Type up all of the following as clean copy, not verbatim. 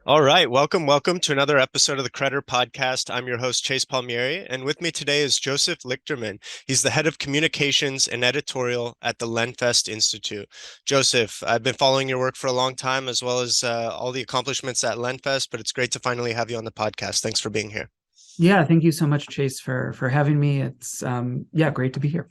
All right, welcome to another episode of the Credder Podcast. I'm your host, Chase Palmieri, and with me today is Joseph Lichterman. He's the head of Communications and Editorial at the Lenfest Institute. Joseph, I've been following your work for a long time, as well as all the accomplishments at Lenfest, but it's great to finally have you on the podcast. Thanks for being here. Yeah, thank you so much, Chase, for having me. It's great to be here.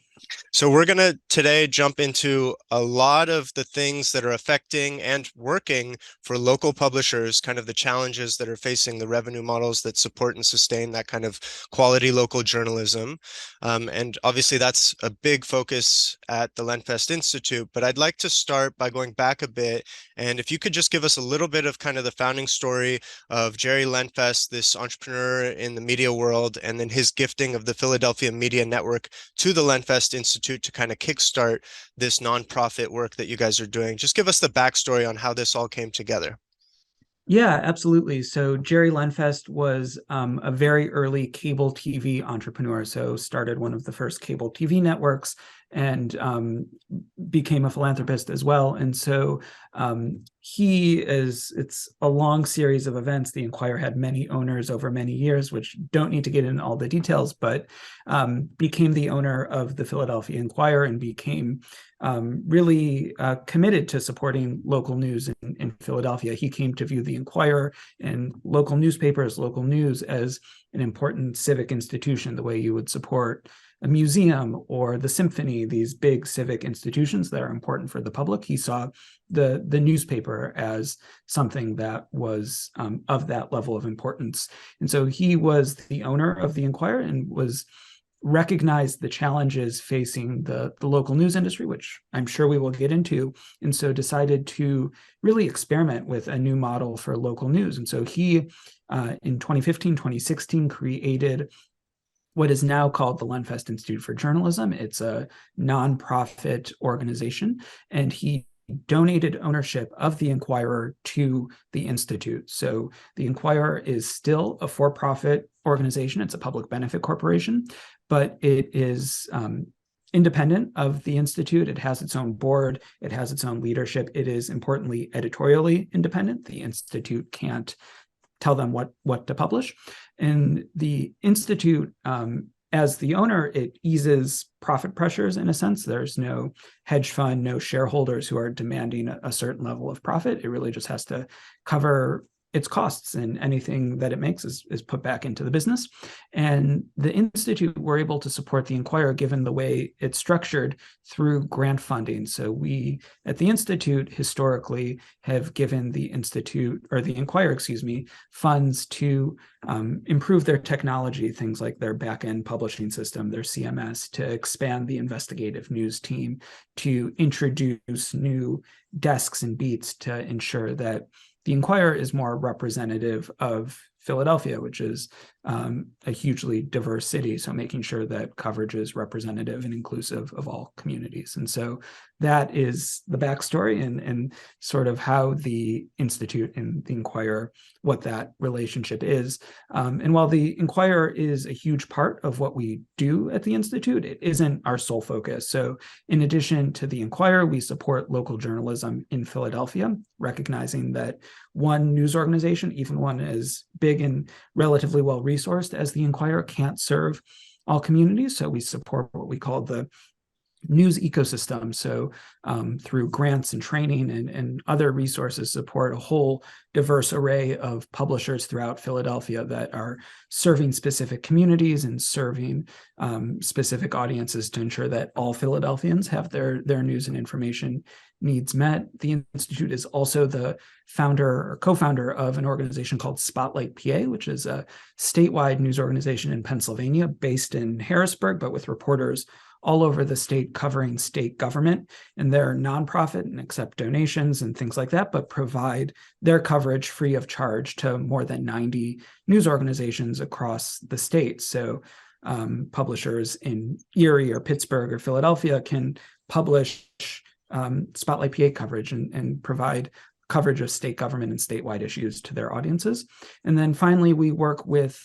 So we're going to today jump into a lot of the things that are affecting and working for local publishers, kind of the challenges that are facing the revenue models that support and sustain that kind of quality local journalism. And obviously that's a big focus at the Lenfest Institute, but I'd like to start by going back a bit. And if you could just give us a little bit of kind of the founding story of Jerry Lenfest, this entrepreneur in the media world, and then his gifting of the Philadelphia Media Network to the Lenfest Institute to kind of kickstart this nonprofit work that you guys are doing. Just give us the backstory on how this all came together. Yeah, absolutely. So Jerry Lenfest was a very early cable TV entrepreneur. So started one of the first cable TV networks and became a philanthropist as well. And so it's a long series of events. The Enquirer had many owners over many years, which don't need to get into all the details, but became the owner of the Philadelphia Enquirer and became really committed to supporting local news in Philadelphia. He came to view the Enquirer and local newspapers, local news as an important civic institution, the way you would support a museum or the symphony, these big civic institutions that are important for the public. He saw the newspaper as something that was of that level of importance. And so he was the owner of the Enquirer and recognized the challenges facing the local news industry, which I'm sure we will get into, and so decided to really experiment with a new model for local news. And so he, in 2015, 2016, created what is now called the Lenfest Institute for Journalism. It's a nonprofit organization, and he donated ownership of the Enquirer to the Institute. So the Enquirer is still a for-profit organization. It's a public benefit corporation, but it is independent of the Institute. It has its own board. It has its own leadership. It is importantly editorially independent. The Institute can't tell them what to publish. And the Institute, as the owner, it eases profit pressures in a sense. There's no hedge fund, no shareholders who are demanding a certain level of profit. It really just has to cover its costs, and anything that it makes is put back into the business. And the Institute were able to support the Enquirer given the way it's structured through grant funding. So we at the Institute historically have given the Institute, or the Enquirer, funds to improve their technology, things like their back-end publishing system, their CMS, to expand the investigative news team, to introduce new desks and beats to ensure that the Enquirer is more representative of Philadelphia, which is a hugely diverse city. So making sure that coverage is representative and inclusive of all communities. And so that is the backstory and sort of how the Institute and the Enquirer, what that relationship is. And while the Enquirer is a huge part of what we do at the Institute, it isn't our sole focus. So in addition to the Enquirer, we support local journalism in Philadelphia, recognizing that one news organization, even one as big and relatively well-resourced as the Enquirer, can't serve all communities. So we support what we call the news ecosystem. So through grants and training and other resources, support a whole diverse array of publishers throughout Philadelphia that are serving specific communities and serving specific audiences to ensure that all Philadelphians have their news and information needs met. The Institute is also the founder or co-founder of an organization called Spotlight PA, which is a statewide news organization in Pennsylvania based in Harrisburg, but with reporters all over the state covering state government. And they're nonprofit and accept donations and things like that, but provide their coverage free of charge to more than 90 news organizations across the state. So publishers in Erie or Pittsburgh or Philadelphia can publish Spotlight PA coverage and provide coverage of state government and statewide issues to their audiences. And then finally, we work with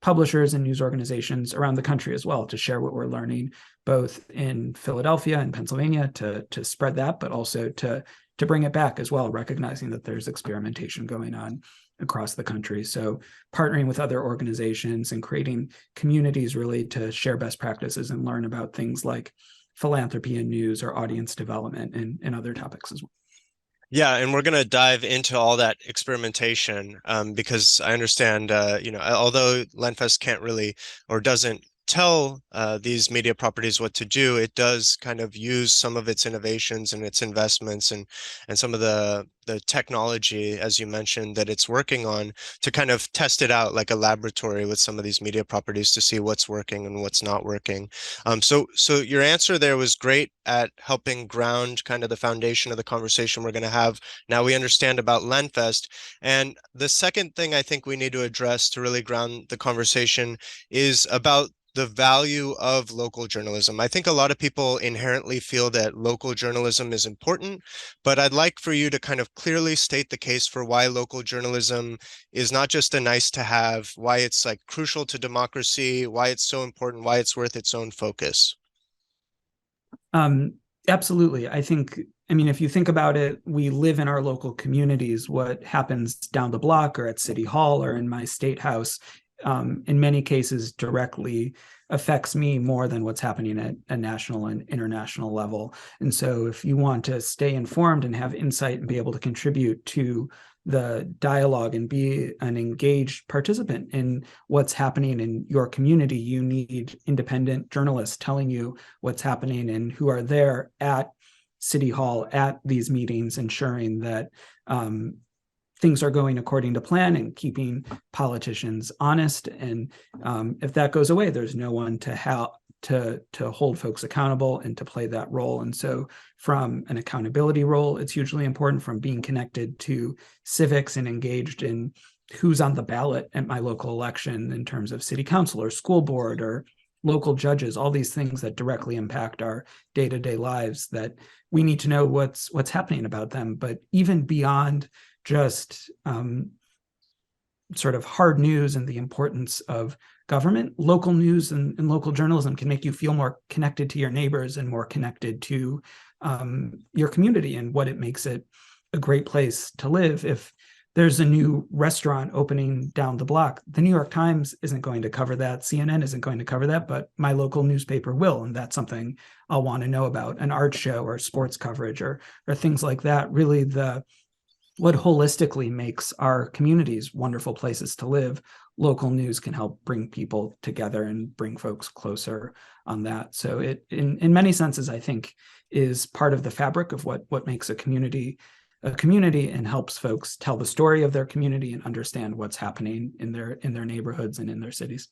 publishers and news organizations around the country as well to share what we're learning, both in Philadelphia and Pennsylvania to spread that, but also to bring it back as well, recognizing that there's experimentation going on across the country. So partnering with other organizations and creating communities really to share best practices and learn about things like philanthropy and news or audience development and other topics as well. Yeah, and we're going to dive into all that experimentation because I understand, although Lenfest can't really or doesn't tell these media properties what to do, it does kind of use some of its innovations and its investments and some of the technology, as you mentioned, that it's working on to kind of test it out like a laboratory with some of these media properties to see what's working and what's not working. So your answer there was great at helping ground kind of the foundation of the conversation we're going to have. Now we understand about Lenfest. And the second thing I think we need to address to really ground the conversation is about the value of local journalism. I think a lot of people inherently feel that local journalism is important, but I'd like for you to kind of clearly state the case for why local journalism is not just a nice to have, why it's like crucial to democracy, why it's so important, why it's worth its own focus. Absolutely. I mean, if you think about it, we live in our local communities. What happens down the block or at City Hall or in my state house, in many cases directly affects me more than what's happening at a national and international level. And so if you want to stay informed and have insight and be able to contribute to the dialogue and be an engaged participant in what's happening in your community, you need independent journalists telling you what's happening and who are there at City Hall at these meetings, ensuring that things are going according to plan and keeping politicians honest. And if that goes away, there's no one to help to hold folks accountable and to play that role. And so from an accountability role, it's hugely important, from being connected to civics and engaged in who's on the ballot at my local election in terms of city council or school board or local judges, all these things that directly impact our day-to-day lives, that we need to know what's happening about them. But even beyond just sort of hard news and the importance of government, local news and local journalism can make you feel more connected to your neighbors and more connected to your community and what it makes it a great place to live. If there's a new restaurant opening down the block, the New York Times isn't going to cover that, CNN isn't going to cover that, but my local newspaper will, and that's something I'll want to know about. An art show or sports coverage or things like that. Really, what holistically makes our communities wonderful places to live, local news can help bring people together and bring folks closer on that. So it, in many senses, I think, is part of the fabric of what makes a community and helps folks tell the story of their community and understand what's happening in their neighborhoods and in their cities.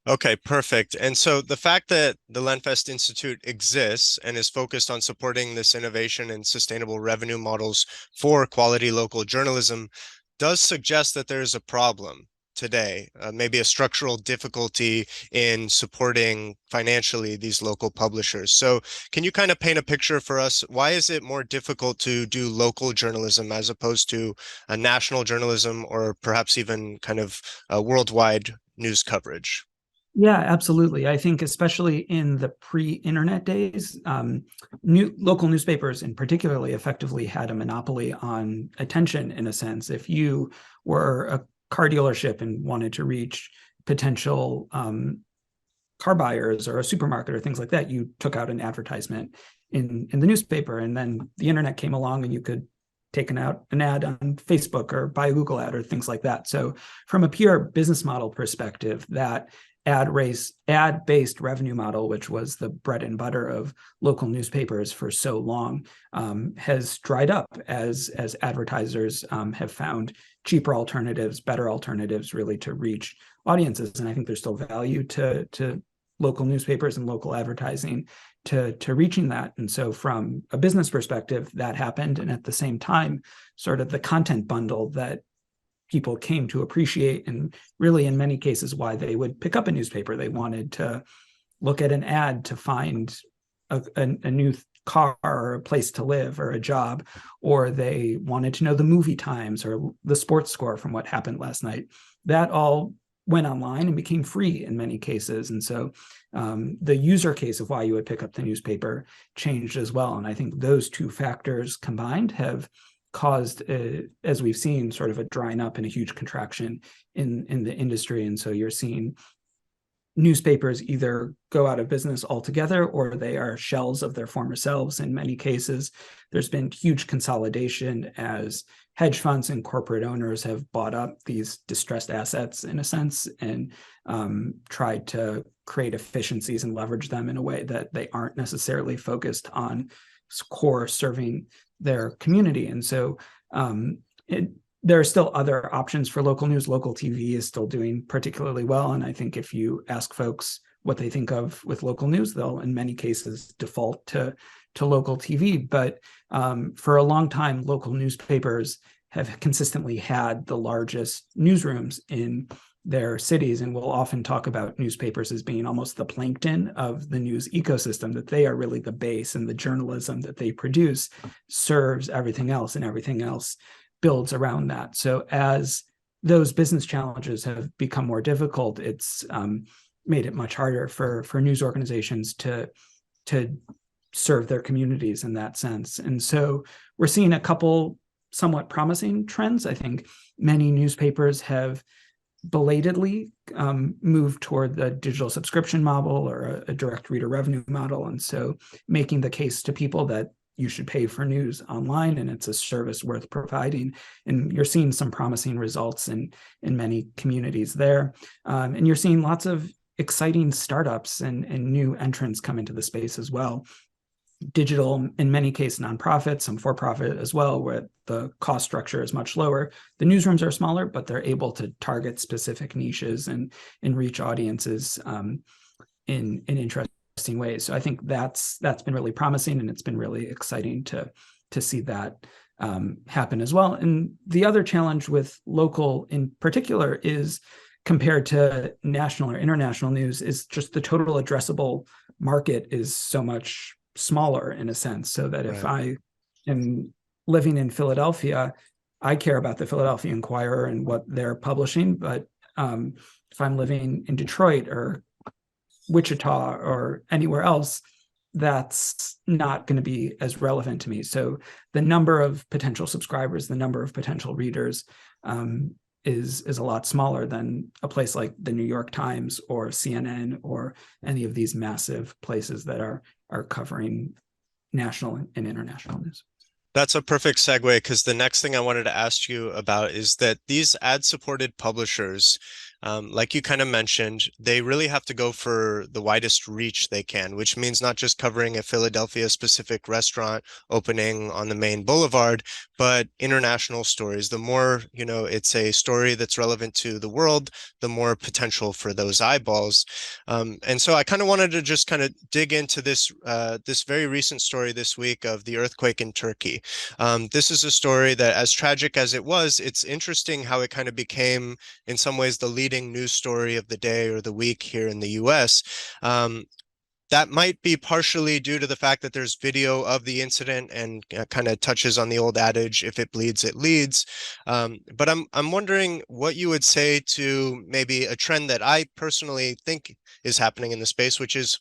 Okay, perfect. And so the fact that the Lenfest Institute exists and is focused on supporting this innovation and sustainable revenue models for quality local journalism does suggest that there is a problem today, maybe a structural difficulty in supporting financially these local publishers. So can you kind of paint a picture for us? Why is it more difficult to do local journalism as opposed to a national journalism or perhaps even kind of a worldwide news coverage? Yeah, absolutely. I think especially in the pre-internet days, local newspapers in particularly effectively had a monopoly on attention in a sense. If you were a car dealership and wanted to reach potential car buyers or a supermarket or things like that, you took out an advertisement in the newspaper, and then the internet came along and you could take an ad on Facebook or buy a Google ad or things like that. So from a pure business model perspective, that ad-based revenue model, which was the bread and butter of local newspapers for so long, has dried up as advertisers have found cheaper alternatives, better alternatives, really to reach audiences. And I think there's still value to local newspapers and local advertising to reaching that. And so from a business perspective, that happened. And at the same time, sort of the content bundle that people came to appreciate, and really in many cases why they would pick up a newspaper. They wanted to look at an ad to find a new car or a place to live or a job, or they wanted to know the movie times or the sports score from what happened last night. That all went online and became free in many cases. And so the user case of why you would pick up the newspaper changed as well. And I think those two factors combined have caused, as we've seen, sort of a drying up and a huge contraction in the industry. And so you're seeing newspapers either go out of business altogether or they are shells of their former selves. In many cases, there's been huge consolidation as hedge funds and corporate owners have bought up these distressed assets in a sense and tried to create efficiencies and leverage them in a way that they aren't necessarily focused on core serving their community. And so there are still other options for local news. Local TV is still doing particularly well. And I think if you ask folks what they think of with local news, they'll in many cases default to local TV. But for a long time, local newspapers have consistently had the largest newsrooms in their cities. And we'll often talk about newspapers as being almost the plankton of the news ecosystem, that they are really the base, and the journalism that they produce serves everything else, and everything else builds around that. So as those business challenges have become more difficult, it's made it much harder for news organizations to serve their communities in that sense. And so we're seeing a couple somewhat promising trends. I think many newspapers have belatedly moved toward the digital subscription model or a direct reader revenue model. And so making the case to people that you should pay for news online and it's a service worth providing. And you're seeing some promising results in many communities there. And you're seeing lots of exciting startups and new entrants come into the space as well. Digital, in many cases, nonprofit, some for-profit as well, where the cost structure is much lower. The newsrooms are smaller, but they're able to target specific niches and reach audiences in interesting ways. So I think that's been really promising, and it's been really exciting to see that happen as well. And the other challenge with local in particular is, compared to national or international news, is just the total addressable market is so much smaller in a sense, so that if I am living in Philadelphia, I care about the Philadelphia Inquirer and what they're publishing. But if I'm living in Detroit or Wichita or anywhere else, that's not going to be as relevant to me. So the number of potential subscribers, the number of potential readers is a lot smaller than a place like the New York Times or CNN or any of these massive places that are covering national and international news. That's a perfect segue, because the next thing I wanted to ask you about is that these ad-supported publishers, like you kind of mentioned, they really have to go for the widest reach they can, which means not just covering a Philadelphia-specific restaurant opening on the main boulevard, but international stories. The more, it's a story that's relevant to the world, the more potential for those eyeballs. And so I kind of wanted to just kind of dig into this very recent story this week of the earthquake in Turkey. This is a story that, as tragic as it was, it's interesting how it kind of became, in some ways, the leading news story of the day or the week here in the US. That might be partially due to the fact that there's video of the incident and kind of touches on the old adage, if it bleeds, it leads. But I'm wondering what you would say to maybe a trend that I personally think is happening in the space, which is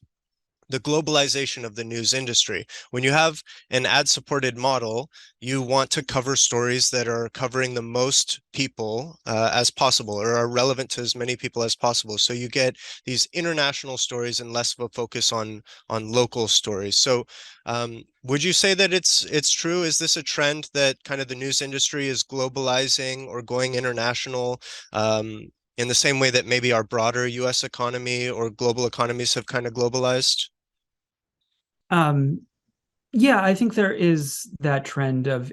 the globalization of the news industry. When you have an ad-supported model, you want to cover stories that are covering the most people as possible, or are relevant to as many people as possible. So you get these international stories and less of a focus on local stories. So would you say that it's true? Is this a trend that kind of the news industry is globalizing or going international? In the same way that maybe our broader US economy or global economies have kind of globalized? Yeah, I think there is that trend of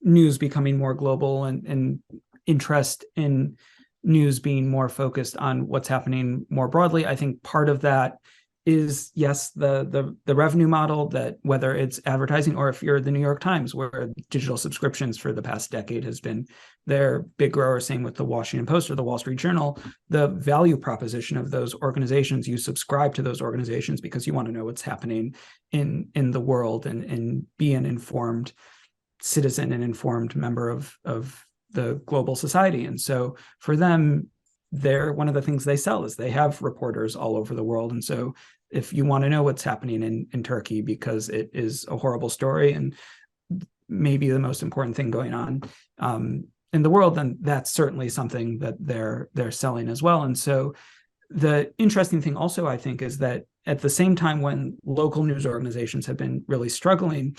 news becoming more global and interest in news being more focused on what's happening more broadly. I think part of that is, yes, the revenue model, that whether it's advertising or if you're the New York Times, where digital subscriptions for the past decade has been their big grower, same with the Washington Post or the Wall Street Journal, the value proposition of those organizations, you subscribe to those organizations because you want to know what's happening in the world and be an informed citizen and informed member of the global society. And so for them, they're one of the things they sell is they have reporters all over the world. And so if you want to know what's happening in Turkey, because it is a horrible story and maybe the most important thing going on in the world, then that's certainly something that they're selling as well. And so the interesting thing also, I think, is that at the same time when local news organizations have been really struggling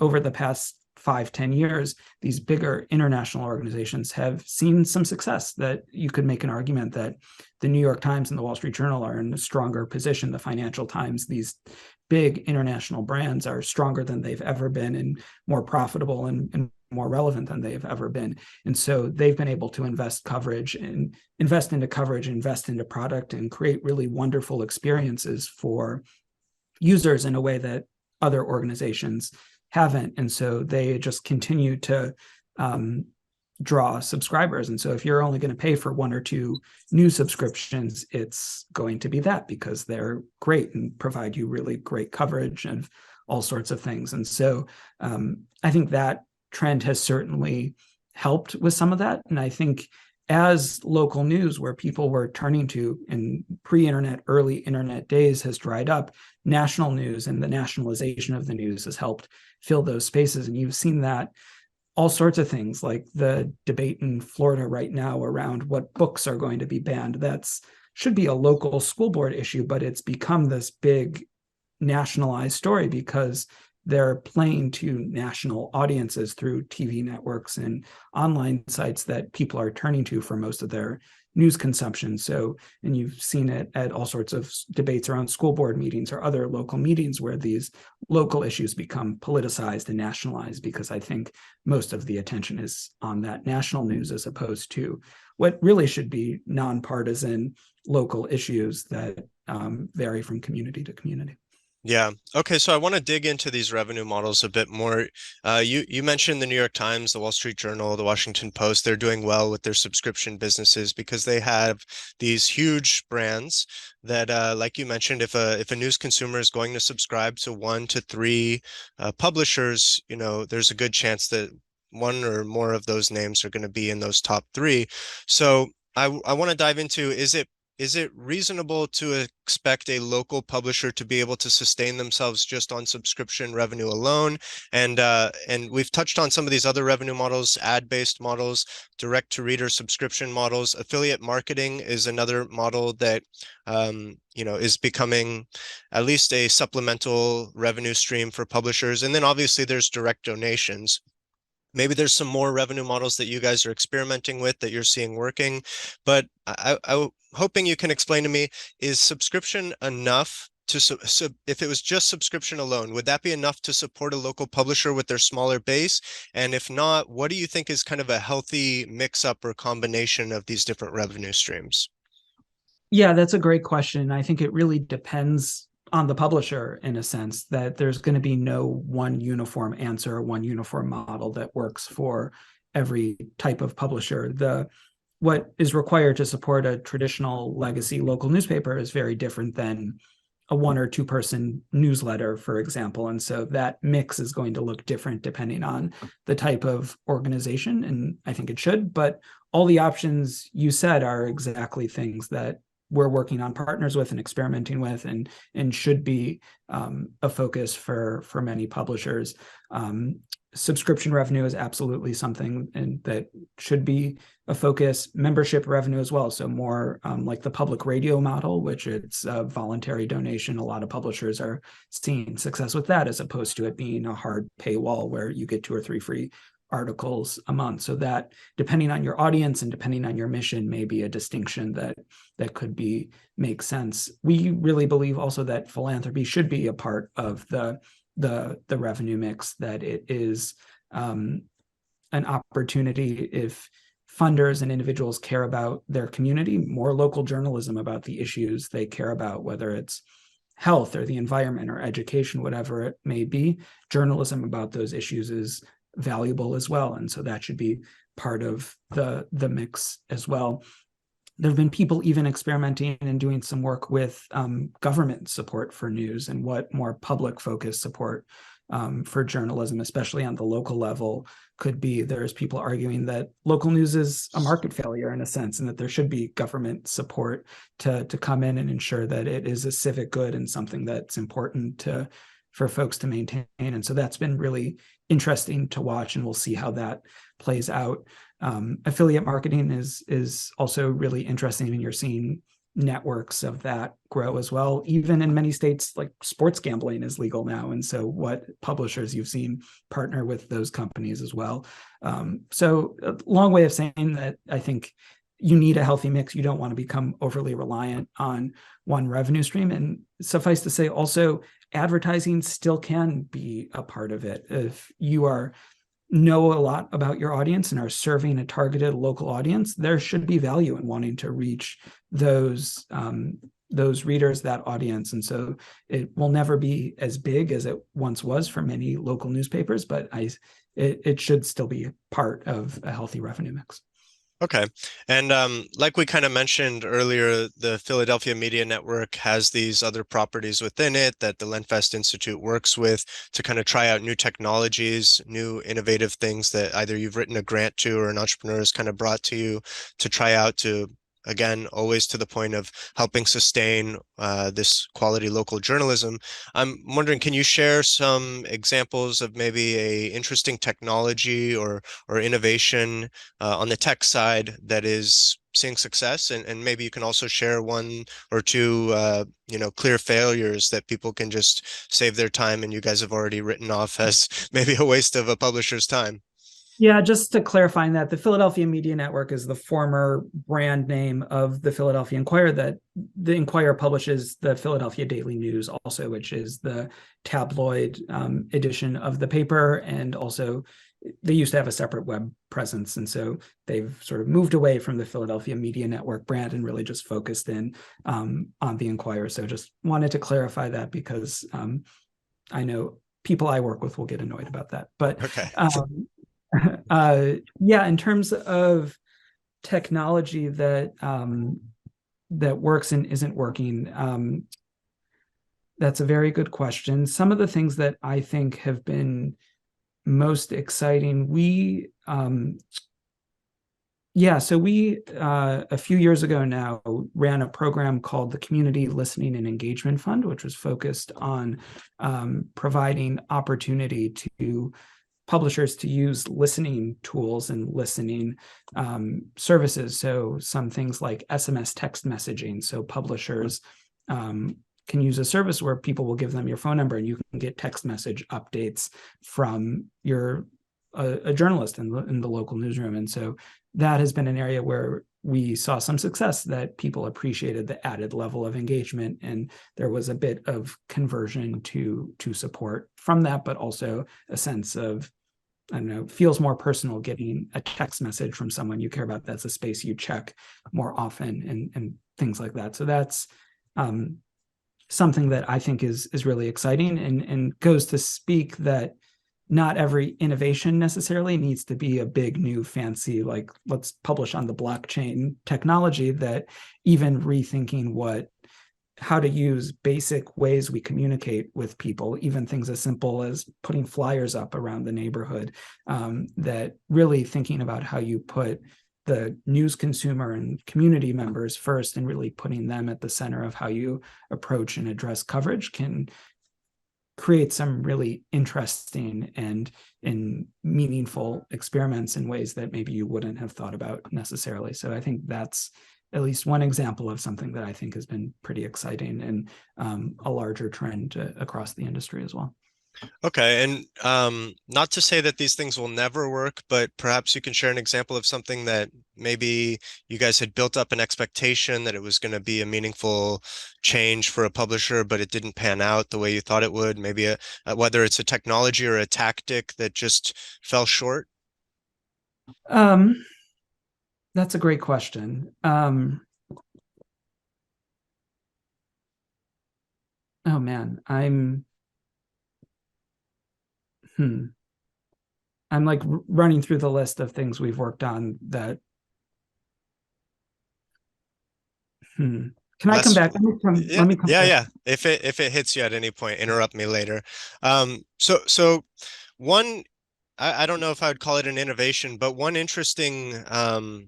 over the past 5-10 years, these bigger international organizations have seen some success. That you could make an argument that the New York Times and the Wall Street Journal are in a stronger position. The Financial Times, these big international brands, are stronger than they've ever been and more profitable and more relevant than they've ever been. And so they've been able to invest into coverage, invest into product, and create really wonderful experiences for users in a way that other organizations haven't. And so they just continue to draw subscribers. And so if you're only going to pay for 1 or 2 news subscriptions, it's going to be that, because they're great and provide you really great coverage and all sorts of things. And so I think that trend has certainly helped with some of that. And I think as local news, where people were turning to in pre-internet, early internet days, has dried up, national news and the nationalization of the news has helped fill those spaces. And you've seen that all sorts of things, like the debate in Florida right now around what books are going to be banned. That's should be a local school board issue, but it's become this big nationalized story because they're playing to national audiences through TV networks and online sites that people are turning to for most of their news consumption. So, and you've seen it at all sorts of debates around school board meetings or other local meetings where these local issues become politicized and nationalized, because I think most of the attention is on that national news as opposed to what really should be nonpartisan local issues that vary from community to community. Yeah. Okay. So I want to dig into these revenue models a bit more. You mentioned the New York Times, the Wall Street Journal, the Washington Post. They're doing well with their subscription businesses because they have these huge brands that, like you mentioned, if a news consumer is going to subscribe to 1 to 3 publishers, there's a good chance that 1 or more of those names are going to be in those top 3. So I want to dive into, is it reasonable to expect a local publisher to be able to sustain themselves just on subscription revenue alone? And we've touched on some of these other revenue models, ad-based models, direct-to-reader subscription models. Affiliate marketing is another model that is becoming at least a supplemental revenue stream for publishers. And then obviously there's direct donations. Maybe there's some more revenue models that you guys are experimenting with that you're seeing working, but I'm hoping you can explain to me, is subscription enough to, if it was just subscription alone, would that be enough to support a local publisher with their smaller base? And if not, what do you think is kind of a healthy mix-up or combination of these different revenue streams? Yeah, that's a great question. I think it really depends on the publisher, in a sense, that there's going to be no one uniform answer, one uniform model that works for every type of publisher. What is required to support a traditional legacy local newspaper is very different than a 1 or 2 person newsletter, for example. And so that mix is going to look different depending on the type of organization. And I think it should, but all the options you said are exactly things that we're working on partners with and experimenting with, and should be a focus for many publishers. Subscription revenue is absolutely something that should be a focus. Membership revenue as well. So more like the public radio model, which it's a voluntary donation. A lot of publishers are seeing success with that, as opposed to it being a hard paywall where you get 2 or 3 free articles a month. So that, depending on your audience and depending on your mission, may be a distinction that could make sense. We really believe also that philanthropy should be a part of the revenue mix, that it is an opportunity, if funders and individuals care about their community, more local journalism about the issues they care about, whether it's health or the environment or education, whatever it may be, journalism about those issues is valuable as well. And so that should be part of the mix as well. There have been people even experimenting and doing some work with government support for news and what more public focused support for journalism, especially on the local level, could be there's people arguing that local news is a market failure in a sense, and that there should be government support to come in and ensure that it is a civic good and something that's important for folks to maintain. And so that's been really interesting to watch, and we'll see how that plays out. Affiliate marketing is also really interesting, and you're seeing networks of that grow as well. Even in many states, like sports gambling is legal now, and so what publishers you've seen partner with those companies as well. So a long way of saying that I think you need a healthy mix. You don't want to become overly reliant on one revenue stream. And suffice to say, also advertising still can be a part of it. If you know a lot about your audience and are serving a targeted local audience, there should be value in wanting to reach those readers, that audience. And so it will never be as big as it once was for many local newspapers, but it should still be part of a healthy revenue mix. Okay. And like we kind of mentioned earlier, the Philadelphia Media Network has these other properties within it that the Lenfest Institute works with to kind of try out new technologies, new innovative things that either you've written a grant to or an entrepreneur has kind of brought to you to try out to, again, always to the point of helping sustain this quality local journalism. I'm wondering, can you share some examples of maybe a interesting technology or innovation on the tech side that is seeing success, and maybe you can also share one or two clear failures that people can just save their time and you guys have already written off as maybe a waste of a publisher's time. Yeah, just to clarify that, the Philadelphia Media Network is the former brand name of the Philadelphia Inquirer, that the Inquirer publishes the Philadelphia Daily News also, which is the tabloid edition of the paper. And also they used to have a separate web presence. And so they've sort of moved away from the Philadelphia Media Network brand and really just focused in on the Inquirer. So just wanted to clarify that because I know people I work with will get annoyed about that. But Okay. yeah, in terms of technology that that works and isn't working, that's a very good question. Some of the things that I think have been most exciting, so we a few years ago now ran a program called the Community Listening and Engagement Fund, which was focused on providing opportunity to publishers to use listening tools and listening services. So some things like SMS text messaging. So publishers can use a service where people will give them your phone number and you can get text message updates from a journalist in the local newsroom. And so that has been an area where we saw some success, that people appreciated the added level of engagement, and there was a bit of conversion to support from that, but also a sense of, I don't know, feels more personal getting a text message from someone you care about. That's a space you check more often, and things like that. So that's something that I think is really exciting, and goes to speak that not every innovation necessarily needs to be a big new fancy, like let's publish on the blockchain technology, that even rethinking how to use basic ways we communicate with people, even things as simple as putting flyers up around the neighborhood, that really thinking about how you put the news consumer and community members first and really putting them at the center of how you approach and address coverage can create some really interesting and meaningful experiments in ways that maybe you wouldn't have thought about necessarily. So I think that's at least one example of something that I think has been pretty exciting, and a larger trend across the industry as well. Okay, and not to say that these things will never work, but perhaps you can share an example of something that maybe you guys had built up an expectation that it was going to be a meaningful change for a publisher, but it didn't pan out the way you thought it would. Maybe whether it's a technology or a tactic that just fell short. That's a great question. Oh man, I'm like running through the list of things we've worked on that. Can I come less. back? Yeah, Let me come yeah, back. yeah. If it hits you at any point, interrupt me later. So one, I don't know if I would call it an innovation, but one interesting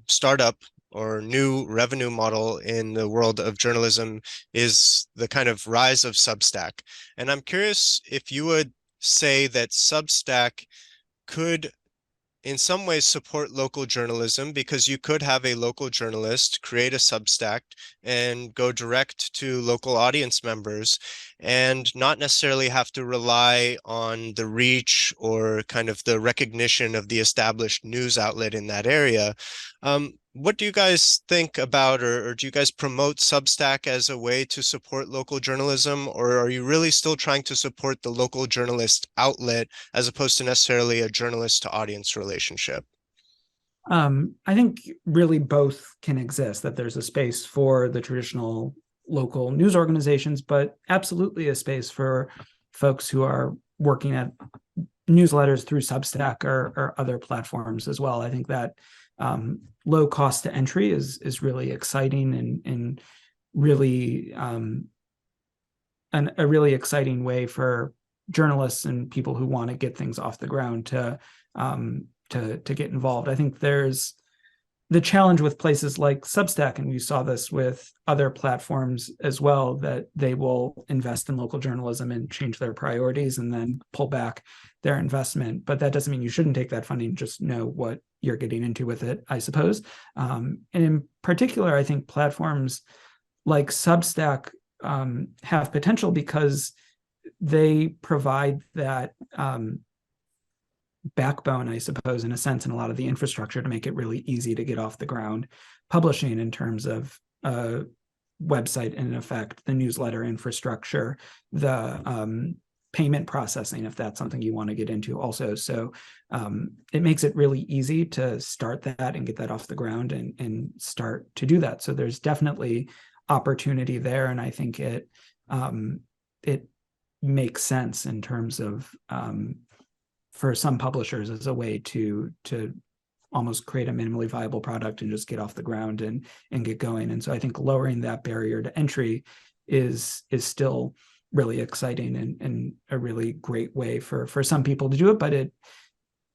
startup or new revenue model in the world of journalism is the kind of rise of Substack. And I'm curious if you would say that Substack could in some ways support local journalism, because you could have a local journalist create a Substack and go direct to local audience members and not necessarily have to rely on the reach or kind of the recognition of the established news outlet in that area. What do you guys think about, or do you guys promote Substack as a way to support local journalism, or are you really still trying to support the local journalist outlet as opposed to necessarily a journalist to audience relationship? I think really both can exist, that there's a space for the traditional local news organizations, but absolutely a space for folks who are working at newsletters through Substack or other platforms as well. I think that low cost to entry is really exciting and really a really exciting way for journalists and people who want to get things off the ground to get involved. I think there's the challenge with places like Substack, and we saw this with other platforms as well, that they will invest in local journalism and change their priorities and then pull back their investment. But that doesn't mean you shouldn't take that funding. Just know what you're getting into with it, I suppose. And in particular, I think platforms like Substack have potential because they provide that backbone, I suppose, in a sense, and a lot of the infrastructure to make it really easy to get off the ground publishing, in terms of website and, in effect, the newsletter infrastructure, the payment processing, if that's something you want to get into also. So it makes it really easy to start that and get that off the ground and start to do that. So there's definitely opportunity there, and I think it makes sense in terms of for some publishers as a way to almost create a minimally viable product and just get off the ground and get going. And so I think lowering that barrier to entry is still really exciting and a really great way for some people to do it. But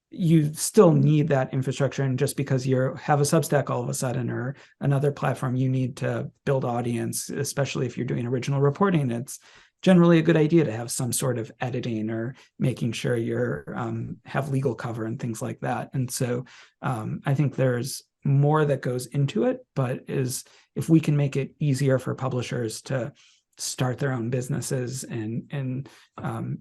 you still need that infrastructure. And just because you have a Substack all of a sudden or another platform, you need to build audience, especially if you're doing original reporting. It's generally a good idea to have some sort of editing or making sure you have legal cover and things like that. And so I think there's more that goes into it, but if we can make it easier for publishers to start their own businesses and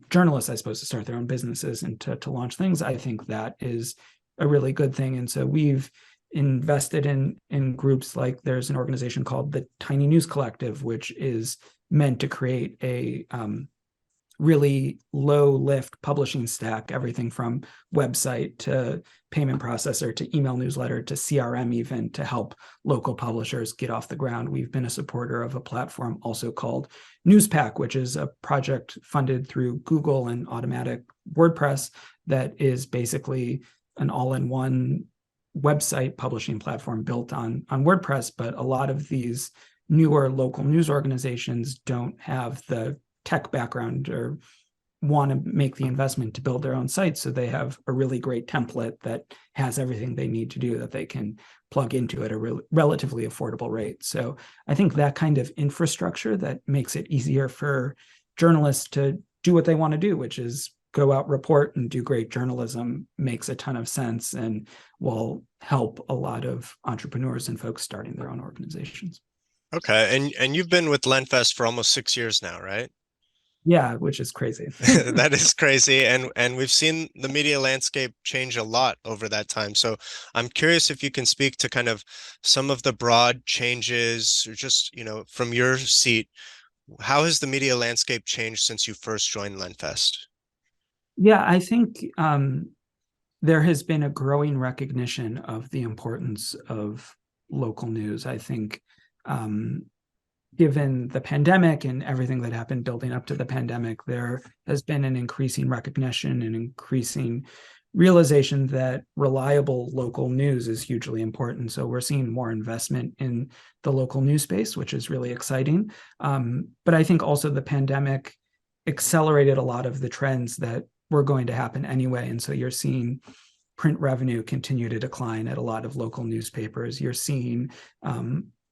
journalists, I suppose, to start their own businesses and to launch things, I think that is a really good thing. And so we've invested in groups like, there's an organization called the Tiny News Collective, which is meant to create a really low lift publishing stack, everything from website to payment processor to email newsletter to CRM, even, to help local publishers get off the ground. We've been a supporter of a platform also called Newspack, which is a project funded through Google and Automatic WordPress that is basically an all-in-one website publishing platform built on WordPress. But a lot of these newer local news organizations don't have the tech background or want to make the investment to build their own site. So they have a really great template that has everything they need to do that they can plug into at a relatively affordable rate. So I think that kind of infrastructure that makes it easier for journalists to do what they want to do, which is go out, report, and do great journalism, makes a ton of sense and will help a lot of entrepreneurs and folks starting their own organizations. Okay, and you've been with Lenfest for almost 6 years now, right? Yeah, which is crazy. That is crazy, and we've seen the media landscape change a lot over that time. So I'm curious if you can speak to kind of some of the broad changes, or just, from your seat, how has the media landscape changed since you first joined Lenfest? Yeah, I think there has been a growing recognition of the importance of local news. I think given the pandemic and everything that happened building up to the pandemic, there has been an increasing recognition and increasing realization that reliable local news is hugely important. So we're seeing more investment in the local news space, which is really exciting. But I think also the pandemic accelerated a lot of the trends that were going to happen anyway. And so you're seeing print revenue continue to decline at a lot of local newspapers. You're seeing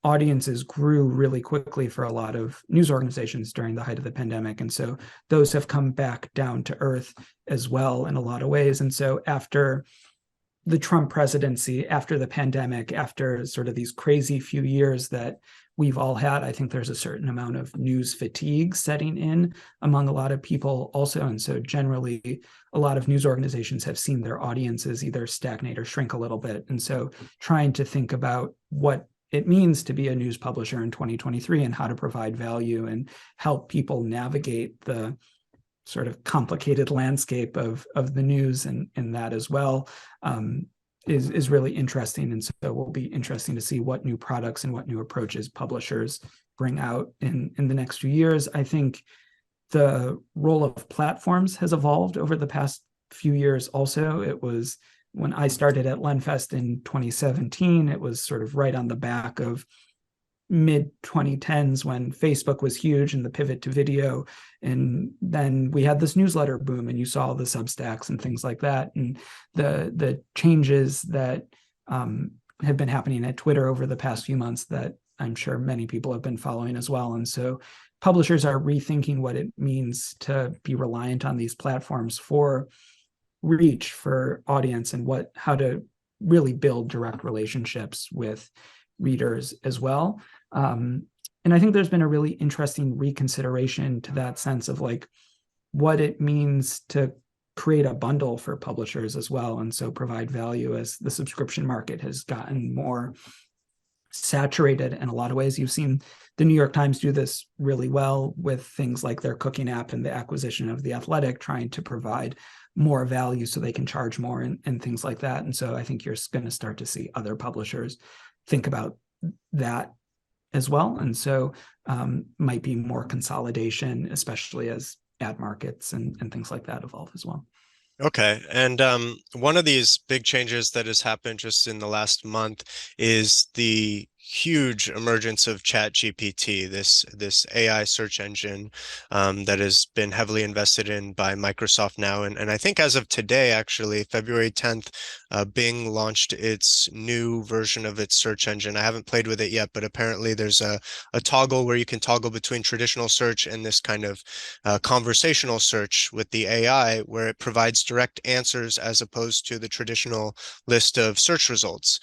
audiences grew really quickly for a lot of news organizations during the height of the pandemic. And so those have come back down to earth as well in a lot of ways. And so after the Trump presidency, after the pandemic, after sort of these crazy few years that we've all had, I think there's a certain amount of news fatigue setting in among a lot of people also. And so generally, a lot of news organizations have seen their audiences either stagnate or shrink a little bit. And so trying to think about what it means to be a news publisher in 2023 and how to provide value and help people navigate the sort of complicated landscape of the news and that as well is really interesting. And so it will be interesting to see what new products and what new approaches publishers bring out in the next few years. I think the role of platforms has evolved over the past few years also. It was when I started at Lenfest in 2017, it was sort of right on the back of mid 2010s when Facebook was huge and the pivot to video. And then we had this newsletter boom and you saw the Substacks and things like that. And the changes that have been happening at Twitter over the past few months that I'm sure many people have been following as well. And so publishers are rethinking what it means to be reliant on these platforms for reach, for audience, and how to really build direct relationships with readers as well. And I think there's been a really interesting reconsideration to that sense of like what it means to create a bundle for publishers as well. And so provide value as the subscription market has gotten more saturated in a lot of ways. You've seen the New York Times do this really well with things like their cooking app and the acquisition of The Athletic, trying to provide more value so they can charge more and things like that. And so I think you're going to start to see other publishers think about that as well. And so might be more consolidation, especially as ad markets and things like that evolve as well. Okay. And one of these big changes that has happened just in the last month is the huge emergence of ChatGPT, this AI search engine that has been heavily invested in by Microsoft now. And I think as of today, actually, February 10th, Bing launched its new version of its search engine. I haven't played with it yet, but apparently there's a toggle where you can toggle between traditional search and this kind of conversational search with the AI, where it provides direct answers as opposed to the traditional list of search results.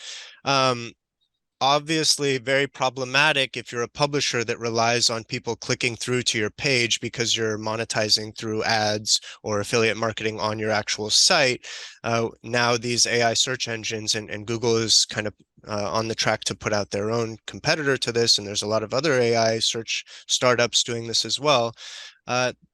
Obviously very problematic if you're a publisher that relies on people clicking through to your page because you're monetizing through ads or affiliate marketing on your actual site. Now these AI search engines and Google is kind of on the track to put out their own competitor to this, and there's a lot of other AI search startups doing this as well.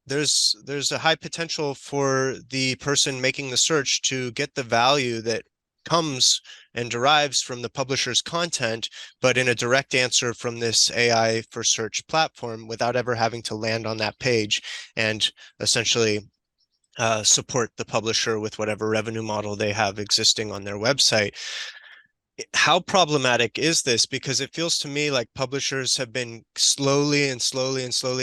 There's a high potential for the person making the search to get the value that comes and derives from the publisher's content, but in a direct answer from this AI for search platform without ever having to land on that page and essentially support the publisher with whatever revenue model they have existing on their website. How problematic is this? Because it feels to me like publishers have been slowly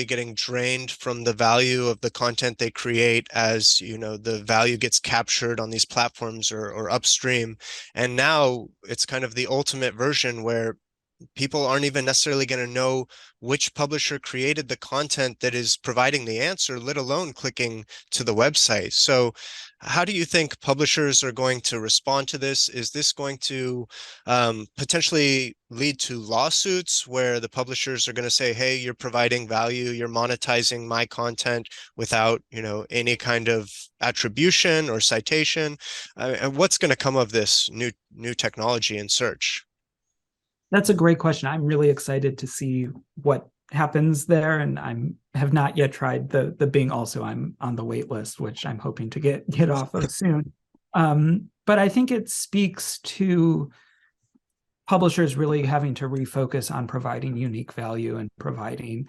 getting drained from the value of the content they create as, you know, the value gets captured on these platforms or upstream. And now it's kind of the ultimate version where people aren't even necessarily going to know which publisher created the content that is providing the answer, let alone clicking to the website. So how do you think publishers are going to respond to this? Is this going to potentially lead to lawsuits where the publishers are going to say, hey, you're providing value, you're monetizing my content without, you know, any kind of attribution or citation? And what's going to come of this new technology in search? That's a great question. I'm really excited to see what happens there, and have not yet tried the Bing. Also, I'm on the wait list, which I'm hoping to get off of soon. But I think it speaks to publishers really having to refocus on providing unique value and providing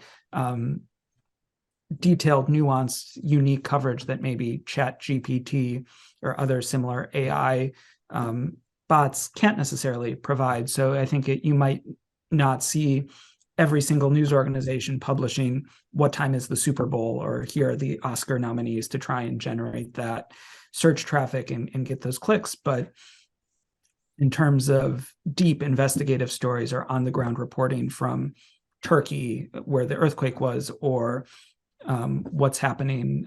detailed, nuanced, unique coverage that maybe ChatGPT or other similar AI bots can't necessarily provide. So I think you might not see every single news organization publishing what time is the Super Bowl or here are the Oscar nominees to try and generate that search traffic and get those clicks. But in terms of deep investigative stories or on the ground reporting from Turkey, where the earthquake was, or what's happening,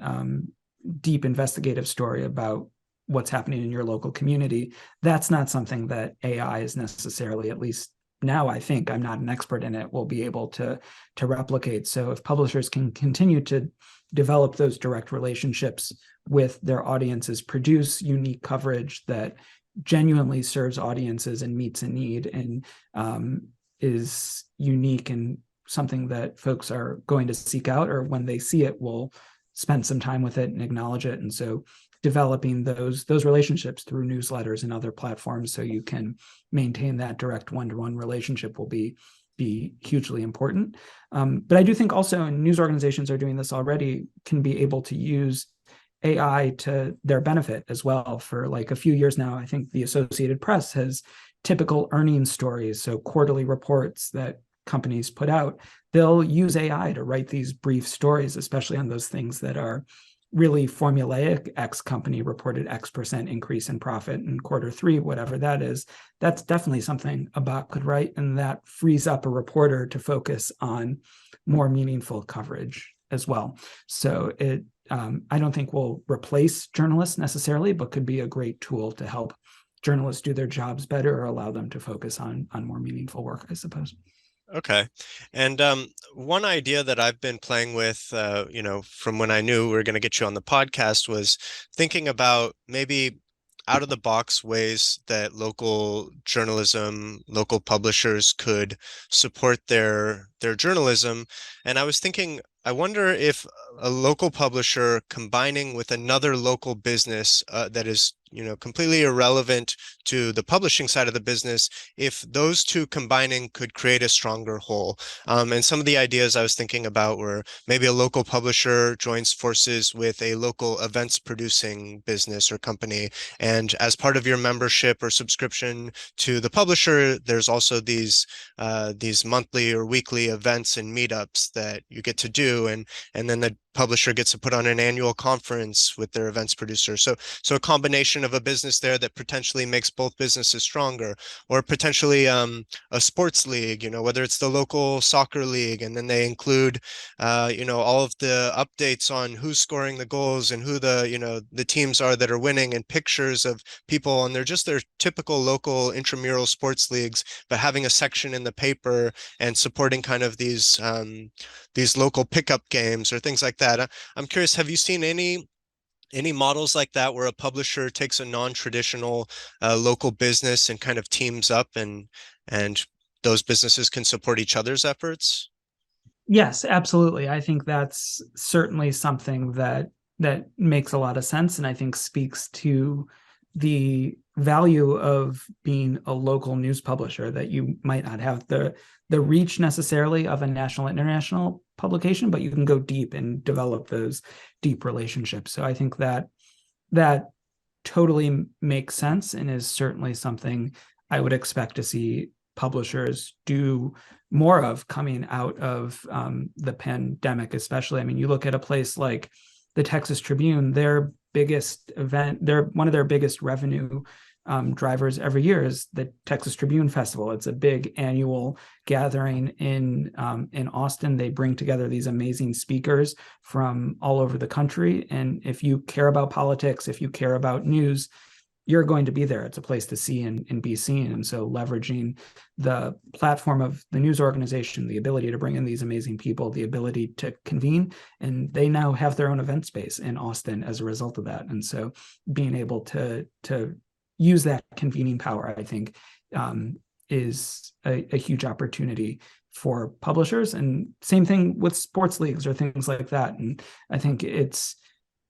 deep investigative story about what's happening in your local community, that's not something that AI is necessarily, at least now I think, I'm not an expert in it, will be able to replicate. So if publishers can continue to develop those direct relationships with their audiences, produce unique coverage that genuinely serves audiences and meets a need and is unique and something that folks are going to seek out, or when they see it will spend some time with it and acknowledge it. And so developing those relationships through newsletters and other platforms so you can maintain that direct one-to-one relationship will be hugely important. But I do think also, and news organizations are doing this already, can be able to use AI to their benefit as well. For like a few years now, I think the Associated Press has typical earnings stories, so quarterly reports that companies put out. They'll use AI to write these brief stories, especially on those things that are really formulaic. X company reported X% increase in profit in Q3, whatever that is. That's definitely something a bot could write, and that frees up a reporter to focus on more meaningful coverage as well. So I don't think will replace journalists necessarily, but could be a great tool to help journalists do their jobs better or allow them to focus on more meaningful work, I suppose. Okay. And one idea that I've been playing with, from when I knew we were going to get you on the podcast, was thinking about maybe out of the box ways that local journalism, local publishers could support their journalism. And I was thinking, I wonder if a local publisher combining with another local business that is, completely irrelevant to the publishing side of the business, if those two combining could create a stronger whole. And some of the ideas I was thinking about were maybe a local publisher joins forces with a local events producing business or company. And as part of your membership or subscription to the publisher, there's also these monthly or weekly events and meetups that you get to do. And then the publisher gets to put on an annual conference with their events producer. So a combination of a business there that potentially makes both businesses stronger, or potentially a sports league, whether it's the local soccer league, and then they include, all of the updates on who's scoring the goals and who the teams are that are winning, and pictures of people, and they're just their typical local intramural sports leagues, but having a section in the paper and supporting kind of these local pickup games or things like that. I'm curious, have you seen any models like that where a publisher takes a non-traditional local business and kind of teams up, and those businesses can support each other's efforts? Yes, absolutely. I think that's certainly something that makes a lot of sense, and I think speaks to the value of being a local news publisher, that you might not have the reach necessarily of a national international publication, but you can go deep and develop those deep relationships. So I think that totally makes sense, and is certainly something I would expect to see publishers do more of coming out of the pandemic, especially. I mean, you look at a place like the Texas Tribune, their biggest event, one of their biggest revenue drivers every year is the Texas Tribune Festival. It's a big annual gathering in Austin. They bring together these amazing speakers from all over the country. And if you care about politics, if you care about news, you're going to be there. It's a place to see and be seen. And so leveraging the platform of the news organization, the ability to bring in these amazing people, the ability to convene, and they now have their own event space in Austin as a result of that. And so being able to use that convening power, I think, is a huge opportunity for publishers. And same thing with sports leagues or things like that. And I think it's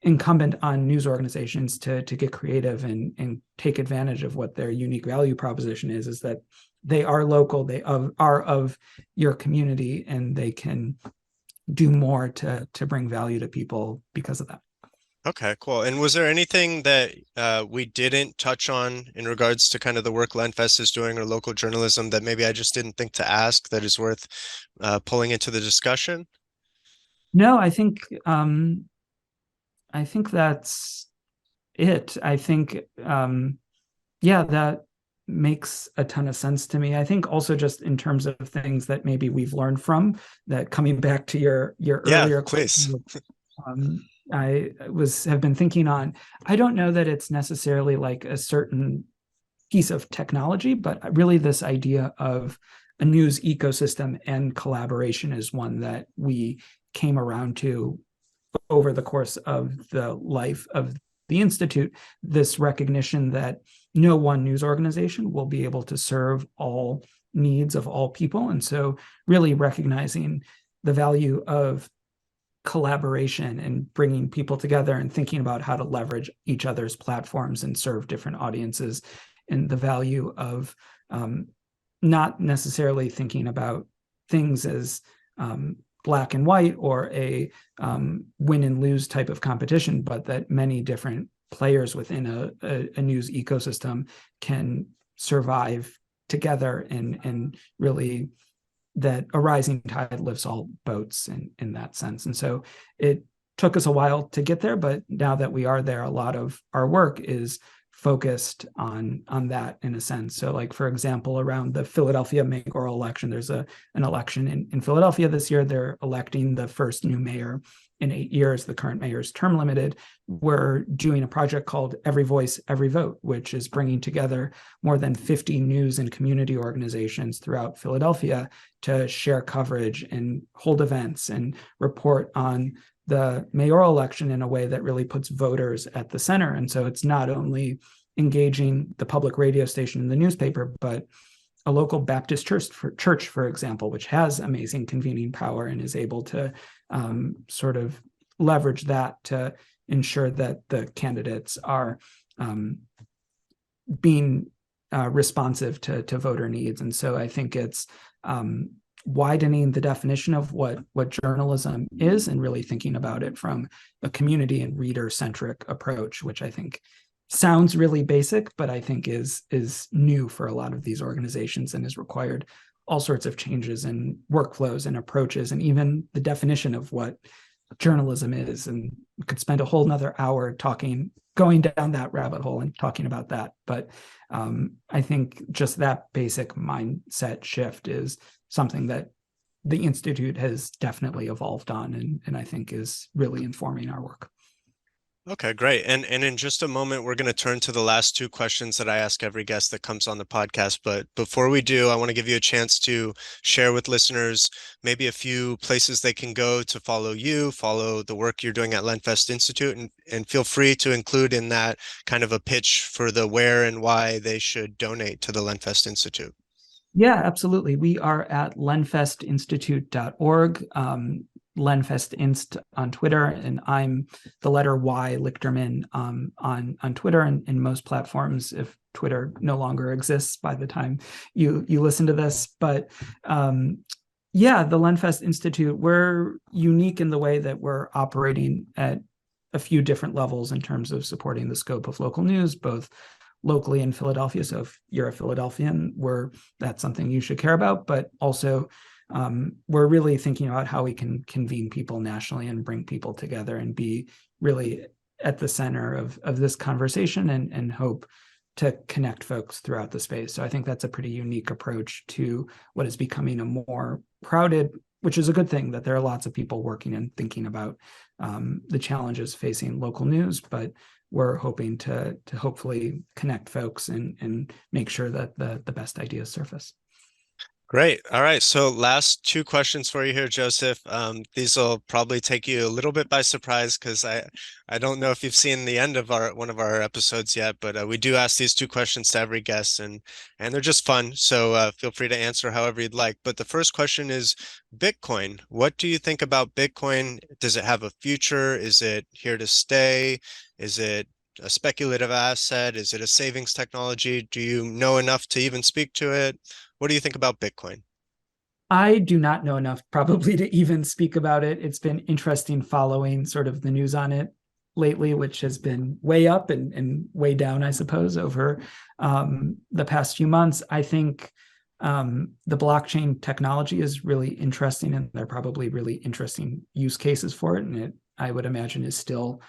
incumbent on news organizations to get creative and take advantage of what their unique value proposition is that they are local, they are of your community, and they can do more to bring value to people because of that. Okay, cool. And was there anything that we didn't touch on in regards to kind of the work Lenfest is doing or local journalism that maybe I just didn't think to ask that is worth pulling into the discussion? No, I think that's it. I think yeah, that makes a ton of sense to me. I think also just in terms of things that maybe we've learned from that, coming back to your Yeah, earlier please. question, I have been thinking on, I don't know that it's necessarily like a certain piece of technology, but really this idea of a news ecosystem and collaboration is one that we came around to over the course of the life of the Institute, this recognition that no one news organization will be able to serve all needs of all people. And so really recognizing the value of collaboration and bringing people together and thinking about how to leverage each other's platforms and serve different audiences, and the value of not necessarily thinking about things as black and white or a win and lose type of competition, but that many different players within a news ecosystem can survive together, and really that a rising tide lifts all boats in that sense. And so it took us a while to get there, but now that we are there, a lot of our work is focused on that in a sense. So like, for example, around the Philadelphia mayoral election, there's an election in Philadelphia this year. They're electing the first new mayor in 8 years. The current mayor is term limited. We're doing a project called Every Voice, Every Vote, which is bringing together more than 50 news and community organizations throughout Philadelphia to share coverage and hold events and report on the mayoral election in a way that really puts voters at the center. And so it's not only engaging the public radio station and the newspaper, but a local Baptist church, for example, which has amazing convening power and is able to sort of leverage that to ensure that the candidates are being responsive to voter needs. And so I think it's widening the definition of what journalism is and really thinking about it from a community and reader centric approach, which I think sounds really basic, but I think is new for a lot of these organizations and has required all sorts of changes in workflows and approaches, and even the definition of what journalism is. And we could spend a whole nother hour going down that rabbit hole and talking about that. But I think just that basic mindset shift is something that the Institute has definitely evolved on, and I think is really informing our work. Okay, great. And in just a moment, we're going to turn to the last two questions that I ask every guest that comes on the podcast. But before we do, I want to give you a chance to share with listeners maybe a few places they can go to follow you, follow the work you're doing at Lenfest Institute, and feel free to include in that kind of a pitch for the where and why they should donate to the Lenfest Institute. Yeah, absolutely. We are at lenfestinstitute.org. Lenfest Inst on Twitter, and I'm the letter Y Lichterman on Twitter and most platforms, if Twitter no longer exists by the time you listen to this. But yeah, the Lenfest Institute, we're unique in the way that we're operating at a few different levels in terms of supporting the scope of local news, both locally in Philadelphia. So if you're a Philadelphian, that's something you should care about, but also we're really thinking about how we can convene people nationally and bring people together and be really at the center of this conversation, and hope to connect folks throughout the space. So I think that's a pretty unique approach to what is becoming a more crowded, which is a good thing, that there are lots of people working and thinking about the challenges facing local news, but we're hoping to hopefully connect folks and make sure that the best ideas surface. Great. All right. So last two questions for you here, Joseph. These will probably take you a little bit by surprise because I don't know if you've seen the end of one of our episodes yet, but we do ask these two questions to every guest, and they're just fun. So feel free to answer however you'd like. But the first question is Bitcoin. What do you think about Bitcoin? Does it have a future? Is it here to stay? Is it a speculative asset? Is it a savings technology? Do you know enough to even speak to it? What do you think about Bitcoin? I do not know enough probably to even speak about it. It's been interesting following sort of the news on it lately, which has been way up and way down, I suppose, over the past few months. I think the blockchain technology is really interesting, and there are probably really interesting use cases for it. And it, I would imagine, is still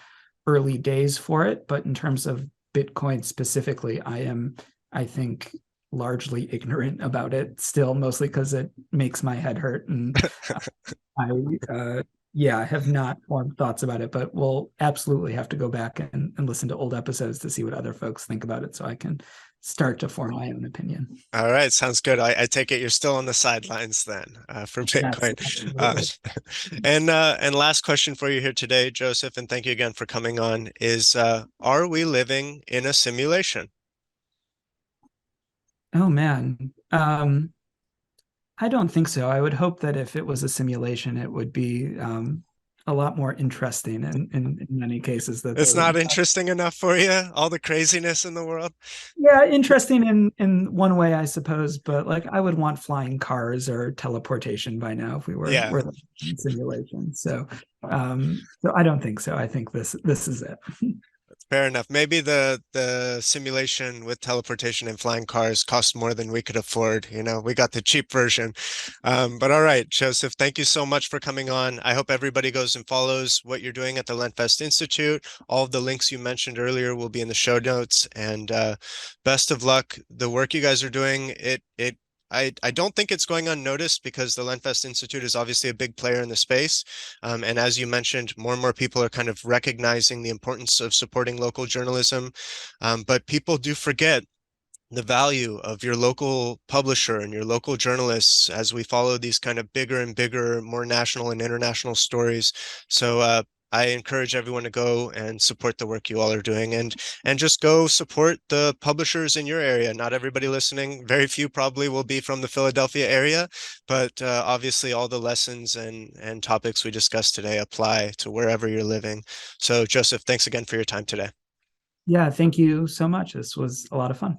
early days for it. But in terms of Bitcoin specifically, I think, largely ignorant about it still, mostly because it makes my head hurt. And I, yeah, have not formed thoughts about it, but we'll absolutely have to go back and listen to old episodes to see what other folks think about it so I can start to form my own opinion. All right, sounds good. I take it you're still on the sidelines then for Yes, Bitcoin. Uh, absolutely. and last question for you here today, Joseph, and thank you again for coming on, is are we living in a simulation? Oh man. I don't think so. I would hope that if it was a simulation, it would be a lot more interesting in many cases that It's there would not interesting enough for you, all the craziness in the world? yeah, interesting in one way, I suppose, but like I would want flying cars or teleportation by now if we Yeah. were in simulation. So I don't think so. I think this is it. Fair enough. Maybe the simulation with teleportation and flying cars cost more than we could afford. You know, we got the cheap version. But all right, Joseph, thank you so much for coming on. I hope everybody goes and follows what you're doing at the Lenfest Institute. All of the links you mentioned earlier will be in the show notes. And best of luck. The work you guys are doing, I don't think it's going unnoticed because the Lenfest Institute is obviously a big player in the space. And as you mentioned, more and more people are kind of recognizing the importance of supporting local journalism. But people do forget the value of your local publisher and your local journalists as we follow these kind of bigger and bigger, more national and international stories. So I encourage everyone to go and support the work you all are doing, and just go support the publishers in your area. Not everybody listening, very few probably will be from the Philadelphia area, but obviously all the lessons and topics we discussed today apply to wherever you're living. So Joseph, thanks again for your time today. Yeah, thank you so much. This was a lot of fun.